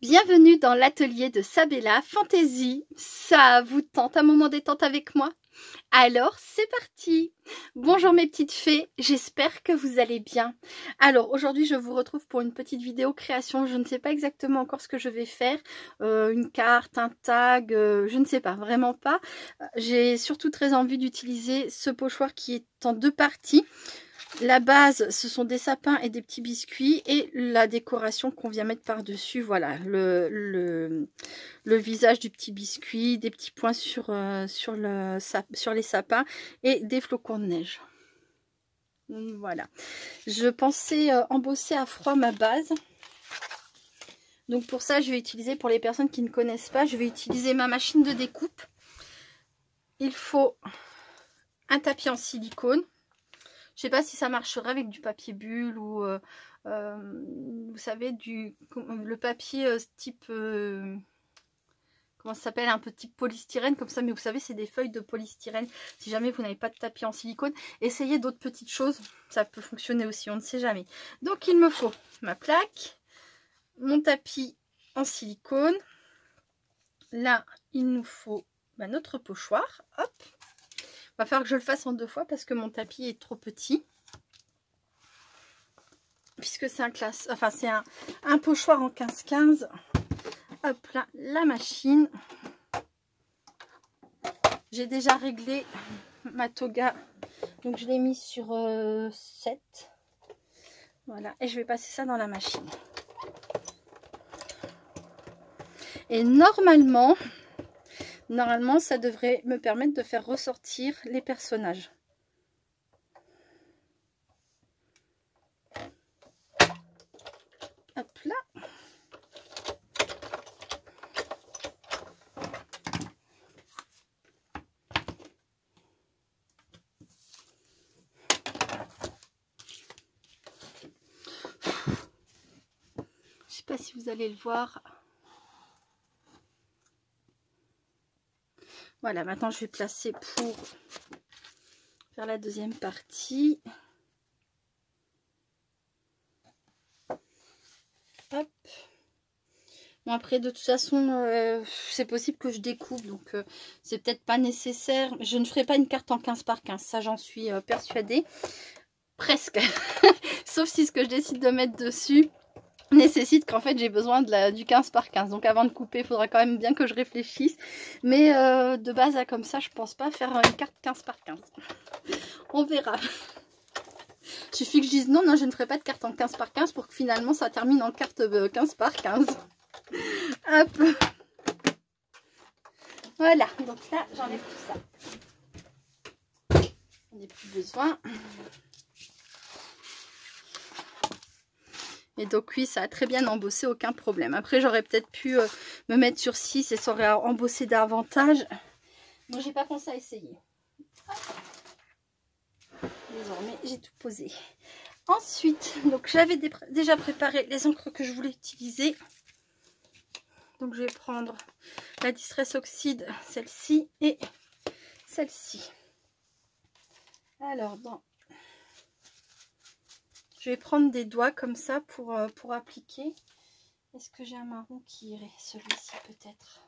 Bienvenue dans l'atelier de Sabella Fantasy. Ça vous tente un moment détente avec moi? Alors c'est parti. Bonjour mes petites fées, j'espère que vous allez bien. Alors aujourd'hui je vous retrouve pour une petite vidéo création. Je ne sais pas exactement encore ce que je vais faire, une carte, un tag, je ne sais pas, vraiment pas. J'ai surtout très envie d'utiliser ce pochoir qui est en deux parties. La base, ce sont des sapins et des petits biscuits, et la décoration qu'on vient mettre par-dessus, voilà, le visage du petit biscuit, des petits points sur les sapins et des flocons de neige. Voilà. Je pensais embosser à froid ma base. Donc pour ça, je vais utiliser, pour les personnes qui ne connaissent pas, je vais utiliser ma machine de découpe. Il faut un tapis en silicone. Je sais pas si ça marcherait avec du papier bulle ou vous savez, le papier type comment ça s'appelle, un peu type polystyrène comme ça, mais vous savez, c'est des feuilles de polystyrène. Si jamais vous n'avez pas de tapis en silicone, essayez d'autres petites choses, ça peut fonctionner aussi, on ne sait jamais. Donc il me faut ma plaque, mon tapis en silicone. Là il nous faut notre pochoir. Hop, va falloir que je le fasse en deux fois parce que mon tapis est trop petit. Puisque c'est c'est un pochoir en 15-15. Hop là, la machine. J'ai déjà réglé ma toga. Donc je l'ai mis sur 7. Voilà, et je vais passer ça dans la machine. Et normalement, ça devrait me permettre de faire ressortir les personnages. Hop là. Je sais pas si vous allez le voir. Voilà, maintenant je vais placer pour faire la deuxième partie. Hop. Bon, après de toute façon c'est possible que je découpe, donc c'est peut-être pas nécessaire. Je ne ferai pas une carte en 15 par 15, ça j'en suis persuadée. Presque. Sauf si ce que je décide de mettre dessus nécessite qu'en fait j'ai besoin du 15 par 15. Donc avant de couper, il faudra quand même bien que je réfléchisse. Mais de base à comme ça, je pense pas faire une carte 15 par 15. On verra. Il suffit que je dise non, je ne ferai pas de carte en 15 par 15 pour que finalement ça termine en carte 15 par 15. Hop. Voilà, donc là j'enlève tout ça. On n'a plus besoin. Et donc oui, ça a très bien embossé, aucun problème. Après j'aurais peut-être pu me mettre sur 6 et ça aurait embossé davantage. Moi j'ai pas pensé à essayer. Désormais j'ai tout posé. Ensuite, donc j'avais déjà préparé les encres que je voulais utiliser. Donc je vais prendre la Distress Oxide, celle-ci et celle-ci. Alors je vais prendre des doigts comme ça pour appliquer. Est-ce que j'ai un marron qui irait? Celui-ci peut-être.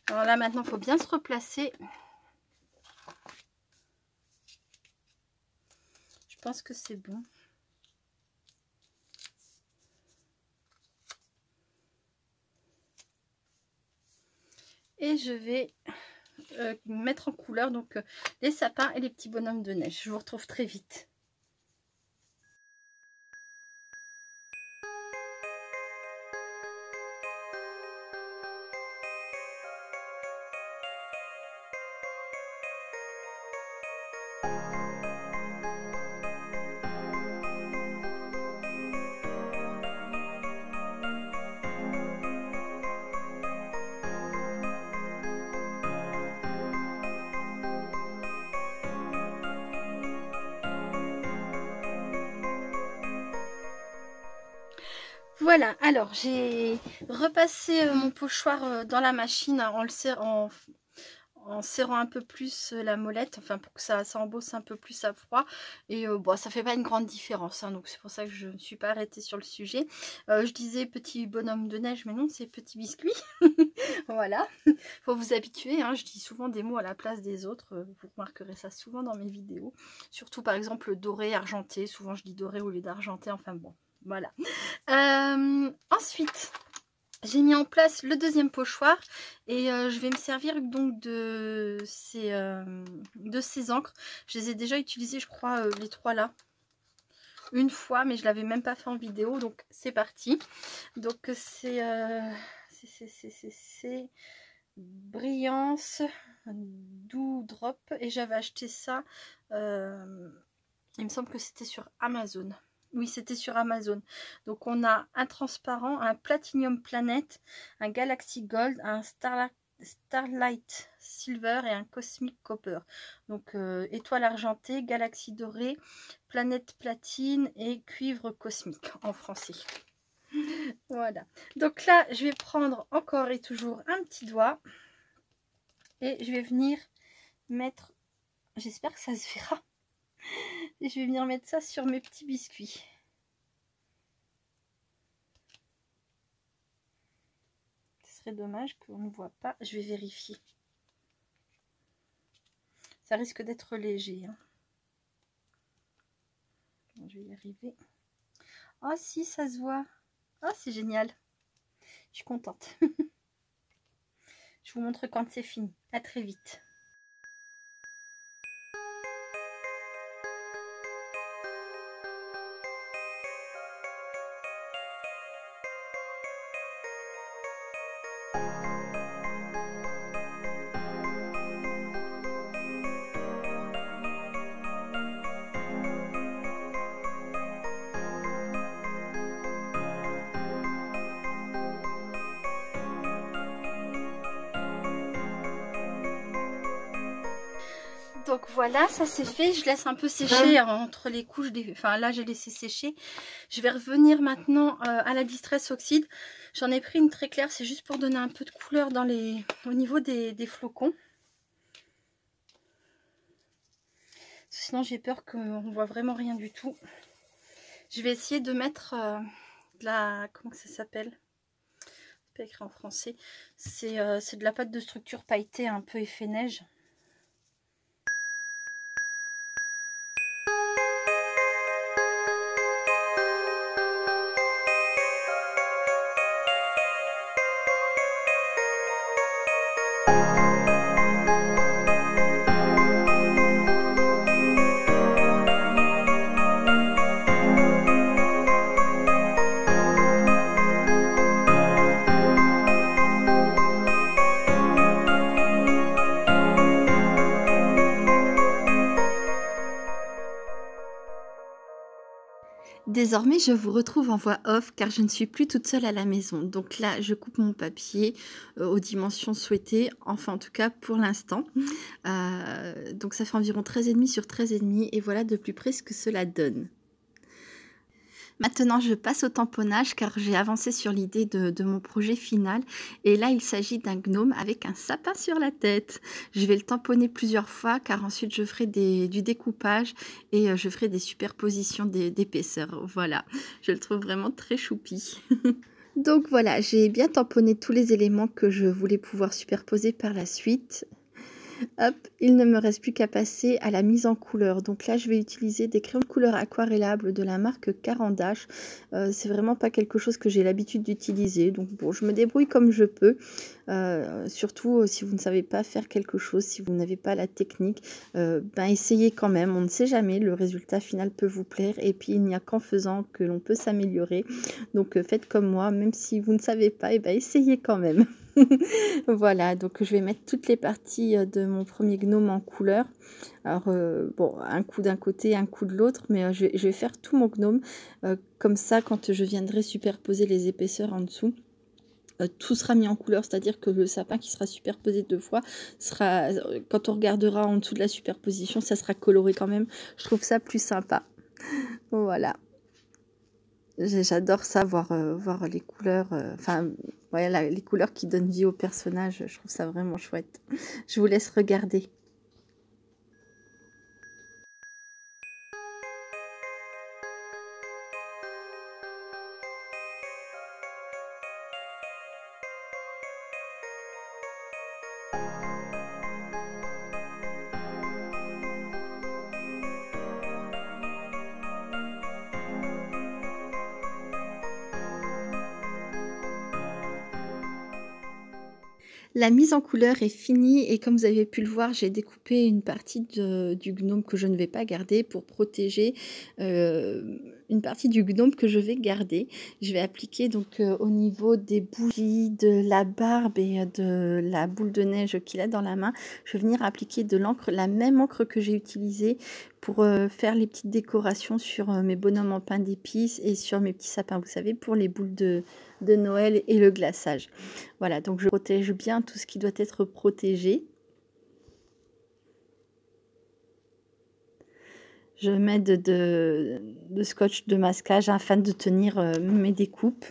Alors là maintenant il faut bien se replacer. Je pense que c'est bon. Et je vais mettre en couleur donc les sapins et les petits bonhommes de neige. Je vous retrouve très vite. Voilà, alors j'ai repassé mon pochoir dans la machine en serrant un peu plus la molette, enfin pour que ça embosse un peu plus à froid. Et bon, ça fait pas une grande différence, hein, donc c'est pour ça que je ne suis pas arrêtée sur le sujet. Je disais petit bonhomme de neige, mais non, c'est petit biscuit. Voilà, faut vous habituer, hein, je dis souvent des mots à la place des autres, vous remarquerez ça souvent dans mes vidéos. Surtout par exemple doré, argenté, souvent je dis doré au lieu d'argenté, enfin bon, voilà. Ensuite, j'ai mis en place le deuxième pochoir et je vais me servir donc de ces encres. Je les ai déjà utilisées, je crois, les trois là, une fois, mais je l'avais même pas fait en vidéo, donc c'est parti. Donc c'est Brillance Doux Drop et j'avais acheté ça, il me semble que c'était sur Amazon. Oui, c'était sur Amazon. Donc, on a un transparent, un Platinum Planet, un Galaxy Gold, un Starlight Silver et un Cosmic Copper. Donc, étoile argentée, Galaxy dorée, Planète platine et cuivre cosmique en français. Voilà. Donc là, je vais prendre encore et toujours un petit doigt et je vais venir mettre, j'espère que ça se verra. Et je vais venir mettre ça sur mes petits biscuits. Ce serait dommage qu'on ne voit pas. Je vais vérifier. Ça risque d'être léger, hein. Je vais y arriver. Oh si, ça se voit. Oh, c'est génial. Je suis contente. Je vous montre quand c'est fini. À très vite. Donc voilà, ça c'est fait. Je laisse un peu sécher entre les couches. Enfin là, j'ai laissé sécher. Je vais revenir maintenant à la Distress Oxide. J'en ai pris une très claire. C'est juste pour donner un peu de couleur au niveau des flocons. Sinon, j'ai peur qu'on ne voit vraiment rien du tout. Je vais essayer de mettre de la... Comment que ça s'appelle? C'est pas écrit en français. C'est de la pâte de structure pailletée, un peu effet neige. Désormais, je vous retrouve en voix off car je ne suis plus toute seule à la maison. Donc là, je coupe mon papier aux dimensions souhaitées, enfin en tout cas pour l'instant. Donc ça fait environ 13,5 sur 13,5 et voilà de plus près ce que cela donne. Maintenant, je passe au tamponnage car j'ai avancé sur l'idée de mon projet final. Et là, il s'agit d'un gnome avec un sapin sur la tête. Je vais le tamponner plusieurs fois car ensuite je ferai du découpage et je ferai des superpositions d'épaisseur. Voilà, je le trouve vraiment très choupi. Donc voilà, j'ai bien tamponné tous les éléments que je voulais pouvoir superposer par la suite. Hop, il ne me reste plus qu'à passer à la mise en couleur. Donc là, je vais utiliser des crayons de couleur aquarellables de la marque Carandache. C'est vraiment pas quelque chose que j'ai l'habitude d'utiliser. Donc bon, je me débrouille comme je peux. Surtout si vous ne savez pas faire quelque chose, si vous n'avez pas la technique, essayez quand même. On ne sait jamais, le résultat final peut vous plaire. Et puis, il n'y a qu'en faisant que l'on peut s'améliorer. Donc faites comme moi, même si vous ne savez pas, essayez quand même. Voilà, donc je vais mettre toutes les parties de mon premier gnome en couleur. Alors, bon, un coup d'un côté, un coup de l'autre, mais je vais faire tout mon gnome. Comme ça, quand je viendrai superposer les épaisseurs en dessous, tout sera mis en couleur, c'est-à-dire que le sapin qui sera superposé 2 fois, sera, quand on regardera en dessous de la superposition, ça sera coloré quand même. Je trouve ça plus sympa. Voilà. J'adore ça, voir les couleurs, enfin, voilà, les couleurs qui donnent vie au personnage. Je trouve ça vraiment chouette. Je vous laisse regarder. La mise en couleur est finie et comme vous avez pu le voir, j'ai découpé une partie du gnome que je ne vais pas garder pour protéger une partie du gnome que je vais garder. Je vais appliquer donc au niveau des bougies, de la barbe et de la boule de neige qu'il a dans la main, je vais venir appliquer de l'encre, la même encre que j'ai utilisée pour faire les petites décorations sur mes bonhommes en pain d'épices et sur mes petits sapins, vous savez, pour les boules de Noël et le glaçage. Voilà, donc je protège bien tout ce qui doit être protégé. Je mets de scotch de masquage afin de tenir mes découpes.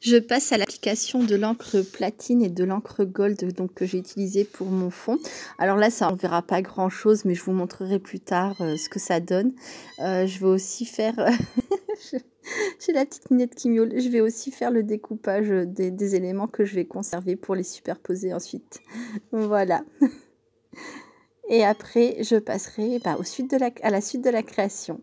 Je passe à l'application de l'encre platine et de l'encre gold donc, que j'ai utilisé pour mon fond. Alors là, ça on verra pas grand chose, mais je vous montrerai plus tard ce que ça donne. Je vais aussi faire... J'ai la petite minette qui miaule. Je vais aussi faire le découpage des éléments que je vais conserver pour les superposer ensuite. Voilà. Et après, je passerai à la suite de la création.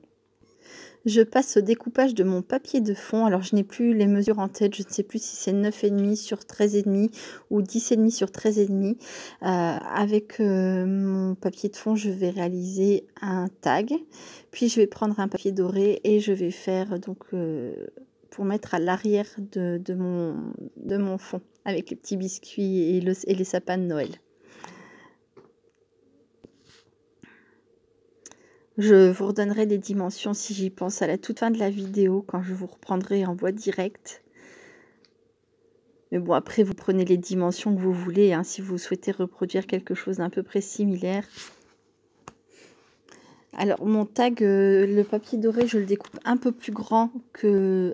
Je passe au découpage de mon papier de fond. Alors, je n'ai plus les mesures en tête. Je ne sais plus si c'est 9,5 sur 13,5 ou 10,5 sur 13,5. Avec mon papier de fond, je vais réaliser un tag. Puis, je vais prendre un papier doré et je vais faire donc pour mettre à l'arrière de mon fond avec les petits biscuits et les sapins de Noël. Je vous redonnerai les dimensions si j'y pense à la toute fin de la vidéo, quand je vous reprendrai en voie directe. Mais bon, après, vous prenez les dimensions que vous voulez, hein, si vous souhaitez reproduire quelque chose d'un peu près similaire. Alors, mon tag, le papier doré, je le découpe un peu plus grand que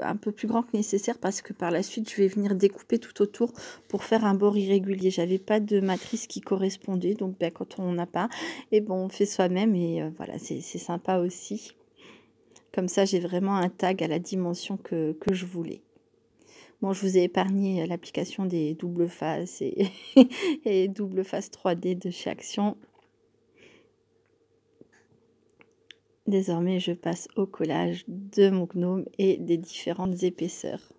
nécessaire parce que par la suite, je vais venir découper tout autour pour faire un bord irrégulier. J'avais pas de matrice qui correspondait, donc ben, quand on n'a pas, et bon, on fait soi-même et voilà, c'est sympa aussi. Comme ça, j'ai vraiment un tag à la dimension que je voulais. Bon, je vous ai épargné l'application des doubles faces et, et double face 3D de chez Action. Désormais, je passe au collage de mon gnome et des différentes épaisseurs.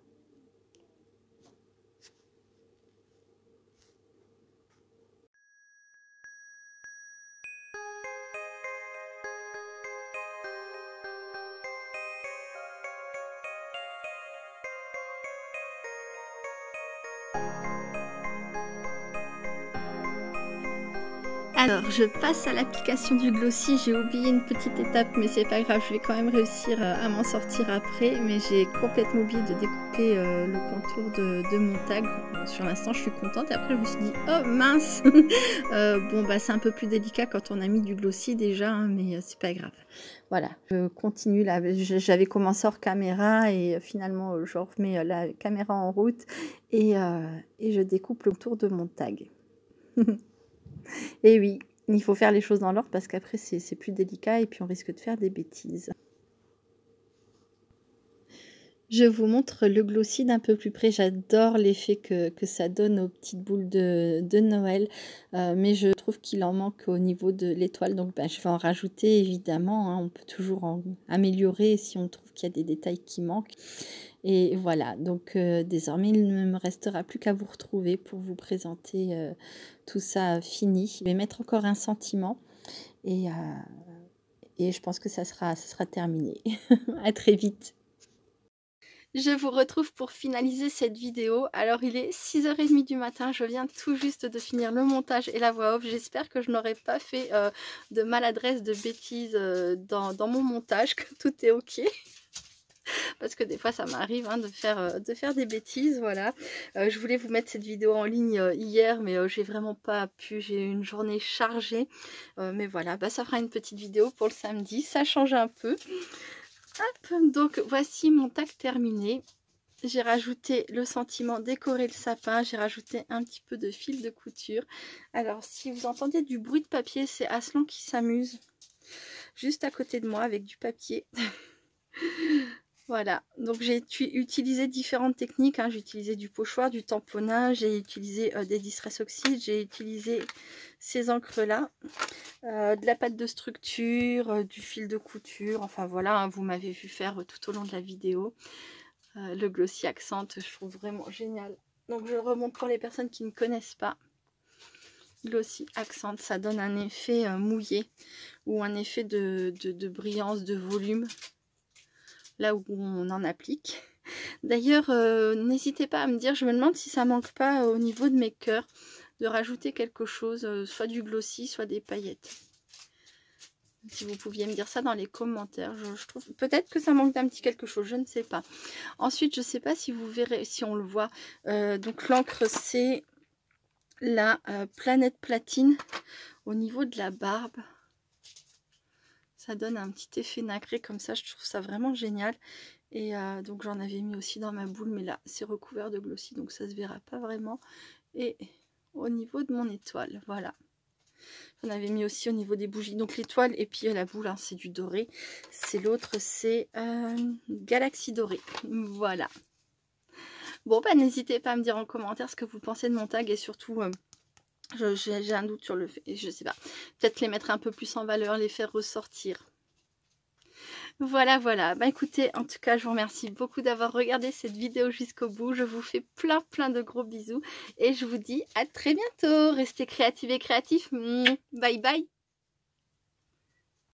Alors, je passe à l'application du glossy. J'ai oublié une petite étape, mais c'est pas grave, je vais quand même réussir à m'en sortir après. Mais j'ai complètement oublié de découper le contour de mon tag. Bon, sur l'instant, je suis contente. Et après, je me suis dit, oh mince bon, bah, c'est un peu plus délicat quand on a mis du glossy déjà, hein, mais c'est pas grave. Voilà, je continue là. J'avais commencé hors caméra et finalement, je remets la caméra en route et je découpe le contour de mon tag. Et oui, il faut faire les choses dans l'ordre parce qu'après c'est plus délicat et puis on risque de faire des bêtises. Je vous montre le glossy d'un peu plus près. J'adore l'effet que ça donne aux petites boules de Noël. Mais je trouve qu'il en manque au niveau de l'étoile. Donc ben, je vais en rajouter évidemment. Hein. On peut toujours en améliorer si on trouve qu'il y a des détails qui manquent. Et voilà, donc désormais il ne me restera plus qu'à vous retrouver pour vous présenter tout ça fini. Je vais mettre encore un sentiment et je pense que ça sera terminé. À très vite. Je vous retrouve pour finaliser cette vidéo. Alors il est 6h30 du matin, je viens tout juste de finir le montage et la voix off. J'espère que je n'aurai pas fait de maladresse, de bêtises dans mon montage, que tout est ok. Parce que des fois ça m'arrive hein, de faire des bêtises, voilà. Je voulais vous mettre cette vidéo en ligne hier, mais j'ai vraiment pas pu, j'ai eu une journée chargée. Mais voilà, bah, ça fera une petite vidéo pour le samedi, ça change un peu. Hop, donc voici mon tag terminé. J'ai rajouté le sentiment décorer le sapin. J'ai rajouté un petit peu de fil de couture. Alors, si vous entendez du bruit de papier, c'est Aslan qui s'amuse juste à côté de moi avec du papier. Voilà, donc j'ai utilisé différentes techniques. Hein. J'ai utilisé du pochoir, du tamponnage, j'ai utilisé des distress oxydes, j'ai utilisé ces encres-là, de la pâte de structure, du fil de couture. Enfin voilà, hein, vous m'avez vu faire tout au long de la vidéo. Le Glossy Accent, je trouve vraiment génial. Donc je le remonte pour les personnes qui ne connaissent pas. Glossy Accent, ça donne un effet mouillé ou un effet de brillance, de volume. Là où on en applique. D'ailleurs, n'hésitez pas à me dire, je me demande si ça manque pas au niveau de mes cœurs, de rajouter quelque chose, soit du glossy, soit des paillettes. Si vous pouviez me dire ça dans les commentaires, je trouve peut-être que ça manque d'un petit quelque chose, je ne sais pas. Ensuite, je ne sais pas si vous verrez, si on le voit, donc l'encre c'est la Planète Platine au niveau de la barbe. Ça donne un petit effet nacré comme ça, je trouve ça vraiment génial. Et donc j'en avais mis aussi dans ma boule, mais là c'est recouvert de glossy, donc ça se verra pas vraiment. Et au niveau de mon étoile, voilà. J'en avais mis aussi au niveau des bougies, donc l'étoile et puis la boule, hein, c'est du doré. C'est l'autre, c'est Galaxie Dorée, voilà. Bon, bah n'hésitez pas à me dire en commentaire ce que vous pensez de mon tag et surtout... j'ai un doute sur le fait, je sais pas, peut-être les mettre un peu plus en valeur, les faire ressortir. Voilà, voilà. Bah écoutez, en tout cas, je vous remercie beaucoup d'avoir regardé cette vidéo jusqu'au bout. Je vous fais plein de gros bisous et je vous dis à très bientôt. Restez créatifs et créatifs. Bye bye.